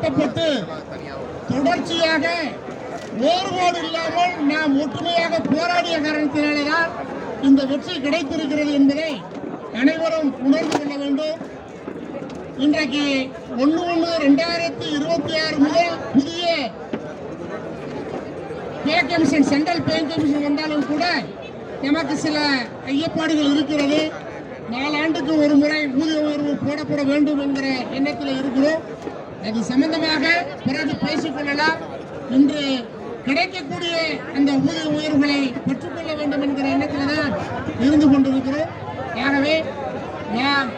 கூட்டப்பட்டு தொடர்ச்சியாக வேறுபாடு இல்லாமல் நாம் ஒற்றுமையாக போராடிய காரணத்தினால்தான் இந்த வெற்றி கிடைத்திருக்கிறது என்பதை அனைவரும் உணர்ந்து கொள்ள வேண்டும். இன்றைக்கு 1/1/2026 முதல் புதிய pay commission, central pay commission வந்தாலும் கூட நமக்கு சில ஐயப்பாடுகள் இருக்கிறது. 4 ஆண்டுக்கு ஒரு முறை ஊதிய உயர்வு போடப்பட வேண்டும் என்கிற எண்ணத்தில் இருக்கிறோம். அது சம்பந்தமாக பிறகு பேசிக்கொள்ளலாம். இன்று கிடைக்கக்கூடிய அந்த ஊதிய உயர்வுகளை பெற்றுக்கொள்ள வேண்டும் என்கிற எண்ணத்தில் தான் இருந்து கொண்டிருக்கிறோம். ஆகவே நாம்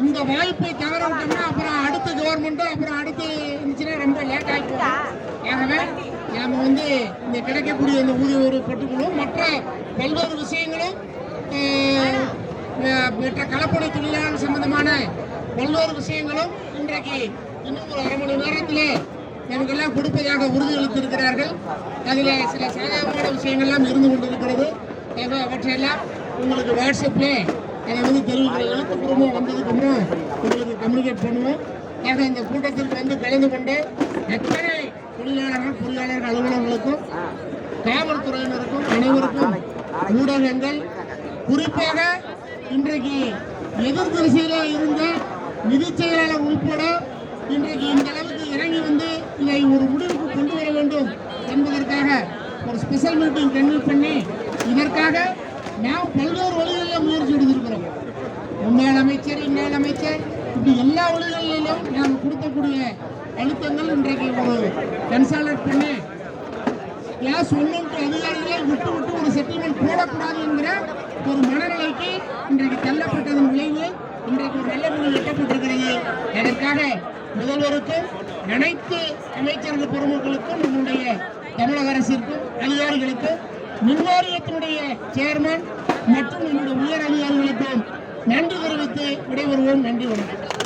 இந்த வாய்ப்பை தவற விட்டோம்னா அப்புறம் அடுத்த கவர்மெண்ட்டும் அப்புறம் அடுத்து இருந்துச்சுன்னா ரொம்ப லேட் ஆகிப்போம். ஆகவே நாம் இந்த கிடைக்கக்கூடிய இந்த ஊதிய உயர்வு பெற்றுக்கொள்வோம். மற்ற பல்வேறு விஷயங்களும் மற்ற கலப்படை தொழிலாளர் சம்பந்தமான பல்வேறு விஷயங்களும் இன்றைக்கு இன்னும் ஒரு 1/2 மணி நேரத்தில் நமக்கெல்லாம் கொடுப்பதாக உறுதியளித்திருக்கிறார்கள். அதில் சில சாதாரணமான விஷயங்கள்லாம் இருந்து கொண்டிருக்கிறது. அவற்றையெல்லாம் உங்களுக்கு வாட்ஸ்அப்பில் அதை தெரிவிக்கிற எழுத்துப்பூர்வமாக வந்ததுக்கு அப்புறம் உங்களுக்கு கம்யூனிகேட் பண்ணுவோம். ஆக இந்த கூட்டத்திற்கு கலந்து கொண்டு எத்தனை தொழிலாளர்கள், பொறியாளர்கள், அலுவலர்களுக்கும், காவல்துறையினருக்கும், அனைவருக்கும், ஊடகங்கள், குறிப்பாக இன்றைக்கு எதிர் திசையில் இருந்த நிதி செயலாளர் உட்பட இன்றைக்கு இந்த அளவுக்கு இறங்கி இதை ஒரு முடிவுக்கு கொண்டு வர வேண்டும் என்பதற்காக ஒரு ஸ்பெஷல் மீட்டிங் கன்வீன் பண்ணி இதற்காக நாம் பல்வேறு வழிகளில் முயற்சி எடுத்திருக்கிறோம். முன்னாள் அமைச்சர், இந்நாள் அமைச்சர், இப்படி எல்லா வழிகளிலும் நாம் கொடுக்கக்கூடிய அழுத்தங்கள் இன்றைக்கு ஒரு கன்சால்டேட் பண்ணி கிளாஸ் 1 அதிகாரிகளை விட்டு ஒரு செட்டில்மெண்ட் போடக்கூடாது என்கிற ஒரு மனநிலைக்கு இன்றைக்கு தள்ளப்பட்டதன் விளைவு இன்றைக்கு ஒரு நல்ல முடிவு எட்டப்பட்டிருக்கிறது. அதற்காக முதல்வருக்கும் அனைத்து அமைச்சர்கள் பெருமக்களுக்கும், நம்முடைய தமிழக அரசிற்கும், அதிகாரிகளுக்கும், மின்வாரியத்தினுடைய சேர்மன் மற்றும் நம்முடைய உயர் அதிகாரிகளுக்கும் நன்றி தெரிவித்து விடைபெறுவோம். நன்றி, வணக்கம்.